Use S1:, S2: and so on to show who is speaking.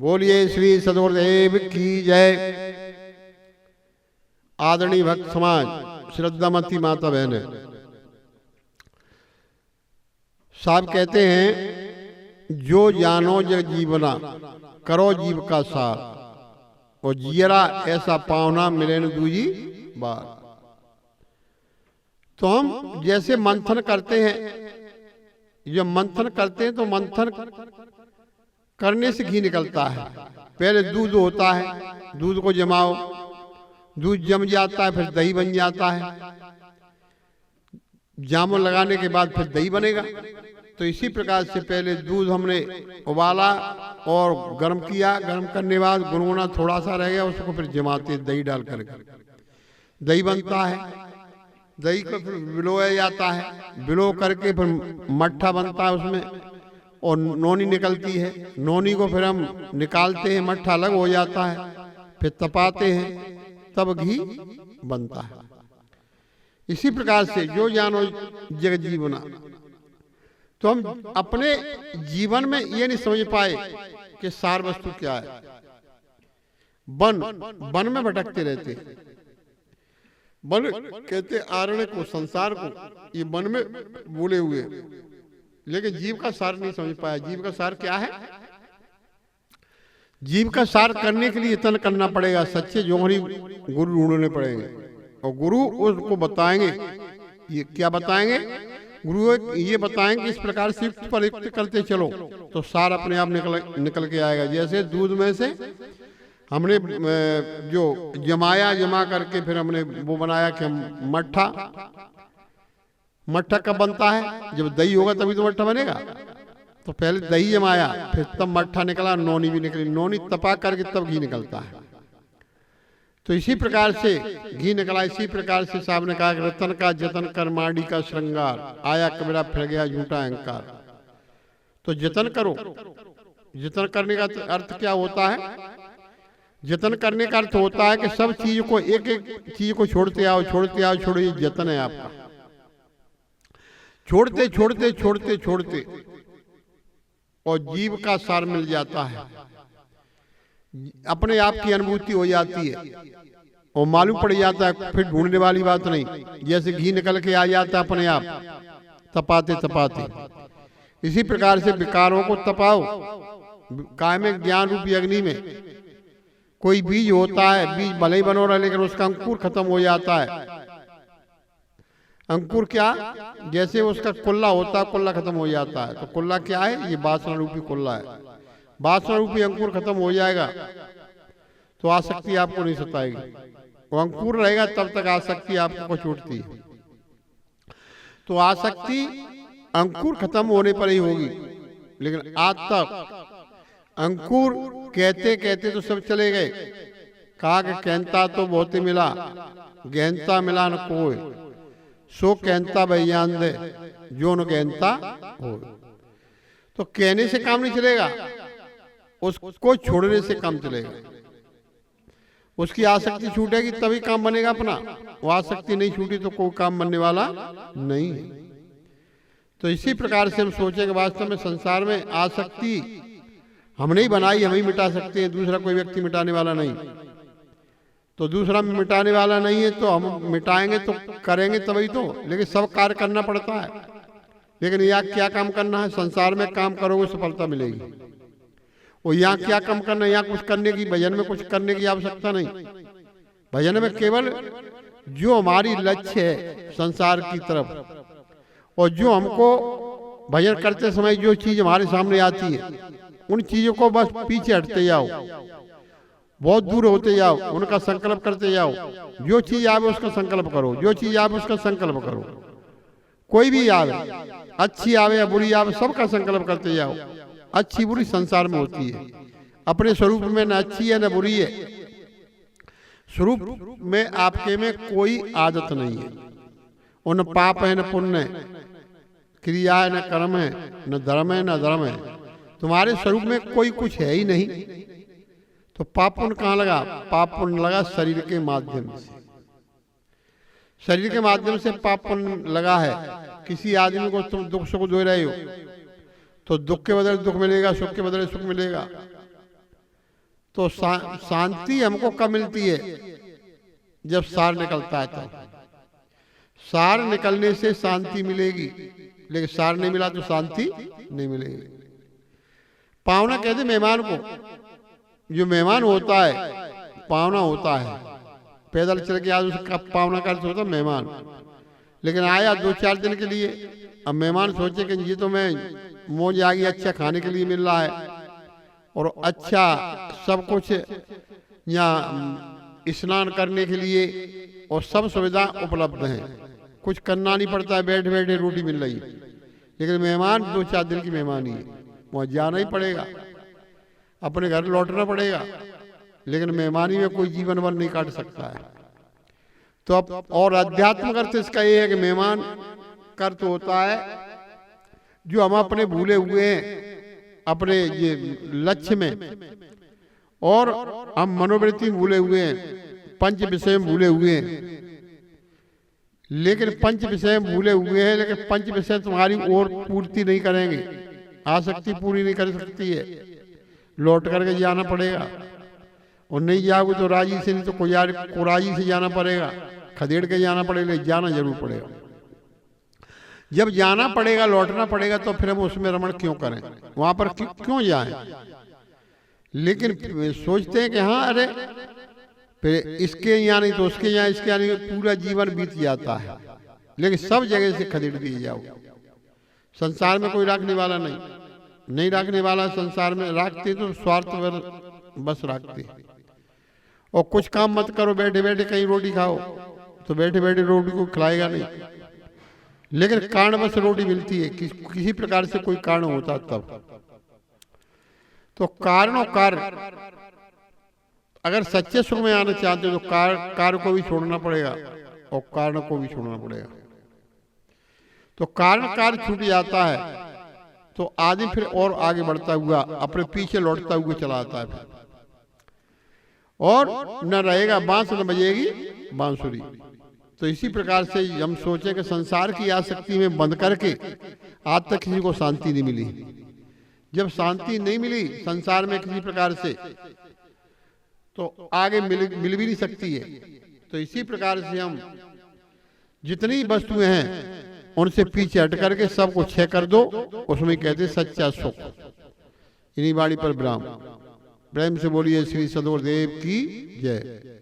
S1: बोलिए श्री सद्गुरुदेव की जय। आदरणीय भक्त समाज, श्रद्धामती माता बहन साहब कहते हैं, जो जानो जग जीवना करो जीव का सार, और जियरा ऐसा पावना मिले न दूजी बार। तो हम जैसे मंथन करते हैं, जब मंथन करते हैं तो मंथन करने से घी निकलता है। पहले दूध होता है, दूध को जमाओ, दूध जम जाता है, फिर दही बन जाता है। जामुन लगाने के बाद फिर दही बनेगा। तो इसी प्रकार से पहले दूध हमने उबाला और गर्म किया, गर्म करने के बाद गुनगुना थोड़ा सा रह गया, उसको फिर जमाते दही डाल करके दही बनता है। दही को फिर बिलोया जाता है, बिलो करके फिर मट्ठा बनता है उसमें, और नोनी निकलती है। नोनी को फिर हम निकालते हैं, मट्ठा अलग हो जाता है, फिर तपाते हैं, तब घी बनता है। इसी प्रकार से जो जानो जग जीवना, तो हम अपने जीवन में ये नहीं समझ पाए कि सार वस्तु क्या है। वन में भटकते रहते हैं। वन कहते आरण्य को, संसार को, ये वन में बोले हुए, लेकिन जीव का सार नहीं समझ पाया। जीव का सार क्या है? जीव का सार करने के लिए यत्न करना पड़ेगा। सच्चे जोहरी गुरु ढूंढने पड़ेंगे, और गुरु उसको बताएंगे। ये क्या बताएंगे? गुरु ये बताएंगे, इस प्रकार से युक्त प्रयुक्त करते चलो तो सार अपने आप निकल के आएगा। जैसे दूध में से हमने जो जमा करके फिर हमने वो बनाया कि हम मट्ठा कब बनता है? जब दही होगा तभी तो मट्ठा बनेगा। तो पहले दही जमाया, फिर तब मट्ठा निकला, नोनी भी निकली। नोनी तपा करके तब घी निकलता है। तो इसी प्रकार से घी निकला। इसी प्रकार से साहब ने कहा, रतन का जतन कर माड़ी का श्रृंगार, आया कबीरा फिर गया झूठा अहंकार। तो जतन करो। जतन करने का अर्थ क्या होता है? जतन करने का अर्थ होता है कि सब चीज को, एक एक चीज को छोड़ते आओ, छोड़ो। ये जतन है आपका। छोड़ते और जीव का सार मिल जाता है। अपने आप की अनुभूति हो जाती है और मालूम पड़ जाता है। फिर ढूंढने वाली बात नहीं, जैसे घी निकल के आ जाता है अपने आप, तपाते। इसी प्रकार से विकारों को तपाओ। कायमिक ज्ञान रूपी अग्नि में कोई बीज होता है, बीज भले ही बनो रहा, लेकिन उसका अंकुर खत्म हो जाता है। अंकुर क्या? जैसे उसका कुल्ला होता है, कुल्ला खत्म हो जाता है। तो कुल्ला क्या है? ये वासना रूपी कुल्ला है। वासना रूपी अंकुर खत्म हो जाएगा तो आसक्ति आपको नहीं सताएगी। वो अंकुर रहेगा तब तक आसक्ति आपको छूटती है। तो आसक्ति अंकुर खत्म होने पर ही होगी, लेकिन आज तक अंकुर कहते तो सब चले गए। कहा कि कहता तो बहुत ही मिला, गहनता मिला न कोई, सो कहता बयान दे जो न गहनता हो। तो कहने से काम नहीं चलेगा, उसको छोड़ने से काम चलेगा। उसकी आसक्ति छूटेगी तभी काम बनेगा अपना। वो आसक्ति नहीं छूटी तो कोई काम बनने वाला नहीं। तो इसी प्रकार से हम सोचेंगे, वास्तव में संसार में आसक्ति हमने ही बनाई, हम ही मिटा सकते हैं, दूसरा कोई व्यक्ति मिटाने वाला नहीं। तो दूसरा मिटाने वाला नहीं है तो हम मिटाएंगे तो करेंगे तभी तो, लेकिन सब कार्य करना पड़ता है। लेकिन यहाँ क्या काम करना है? संसार में काम करोगे सफलता मिलेगी। और यहाँ क्या काम करना है? यहाँ कुछ करने की, भजन में कुछ करने की आवश्यकता नहीं। भजन में केवल जो हमारी लक्ष्य है संसार की तरफ, और जो हमको भजन करते समय जो चीज हमारे सामने आती है, उन चीजों को बस पीछे हटते जाओ, बहुत दूर होते जाओ, उनका संकल्प करते जाओ। जो चीज आवे उसका संकल्प करो, जो चीज आवे उसका संकल्प करो। कोई भी आवे, अच्छी आवे या बुरी आवे, सबका संकल्प करते जाओ। अच्छी बुरी संसार में होती है। अपने स्वरूप में न अच्छी है न बुरी है। स्वरूप में आपके में कोई आदत नहीं है। और न पाप है न पुण्य है, क्रिया है न कर्म है, न धर्म है न धर्म है। तुम्हारे स्वरूप में कोई कुछ है ही नहीं। तो पाप पुण्य कहाँ लगा? पाप पुण्य लगा शरीर के माध्यम से। शरीर के माध्यम से पाप पुण्य लगा है। किसी आदमी को तुम दुख सुख दे रहे हो तो दुख के बदले दुख मिलेगा, सुख के बदले सुख मिलेगा। तो शांति हमको कब मिलती है? जब सार निकलता है तब। सार निकलने से शांति मिलेगी, लेकिन सार नहीं मिला तो शांति नहीं मिलेगी। पावना कहते मेहमान को। जो मेहमान होता है पावना होता है। पैदल चल के आज उसका पावना का अर्थ होता है मेहमान। लेकिन आया 2-4 दिन के लिए, अब मेहमान सोचे कि ये तो मैं मौज आ गई, अच्छा खाने के लिए मिल रहा है और अच्छा सब कुछ यहाँ स्नान करने के लिए और सब सुविधा उपलब्ध है, कुछ करना नहीं पड़ता है, बैठे बैठे रोटी मिल रही है। लेकिन मेहमान 2-4 दिन की मेहमानी है, वहाँ जाना ही पड़ेगा, अपने घर लौटना पड़ेगा। लेकिन मेहमानी में कोई जीवन भर नहीं काट सकता है। तो अब और आध्यात्मिक अर्थ इसका ये है कि मेहमान का अर्थ होता है जो हम अपने भूले हुए हैं अपने ये लक्ष्य में, और हम मनोवृत्ति में भूले हुए हैं, पंच विषय में भूले हुए हैं। लेकिन पंच विषय में भूले हुए हैं, लेकिन पंच विषय तुम्हारी और पूर्ति नहीं करेंगे, आसक्ति पूरी नहीं कर सकती है, लौट करके जाना पड़ेगा। और नहीं जाओगे तो राजी से, नहीं तो कोराजी से जाना पड़ेगा, खदेड़ के जाना पड़ेगा, जाना जरूर पड़ेगा। जब जाना पड़ेगा, लौटना पड़ेगा, तो फिर हम उसमें रमण क्यों करें, वहां पर क्यों जाएं? लेकिन सोचते हैं कि हाँ अरे फिर इसके यहाँ नहीं तो उसके यहाँ, इसके यहाँ नहीं, पूरा जीवन बीत जाता है। लेकिन सब जगह से खदेड़ दिए जाओ। संसार में कोई रखने वाला नहीं रखने वाला। संसार में रखते तो स्वार्थ बस रखते। और कुछ काम मत करो, बैठे बैठे कहीं रोटी खाओ, तो बैठे बैठे रोटी को खिलाएगा नहीं। लेकिन कारण बस रोटी मिलती है, किसी प्रकार से कोई कारण होता तब। तो कारण और कार्य, अगर सच्चे सुख में आना चाहते हो तो कार्य को भी छोड़ना पड़ेगा और कारण को भी छोड़ना पड़ेगा। तो कारण कार्य छूट जाता है तो आदमी फिर और आगे बढ़ता हुआ अपने पीछे लौटता हुआ चला आता है फिर। और न रहेगा बांस न बजेगी बांसुरी। तो इसी प्रकार से हम सोचे कि संसार की आसक्ति में बंद करके आज तक किसी को शांति नहीं मिली। जब शांति नहीं मिली संसार में किसी प्रकार से, तो आगे मिल भी नहीं सकती है। तो इसी प्रकार से हम जितनी वस्तुएं हैं उनसे पीछे हट करके सबको क्षय कर दो, उसमें कहते सच्चा सुख। इन्हीं वाणी पर ब्राह्म प्रेम से बोलिए श्री सदगुरुदेव की जय।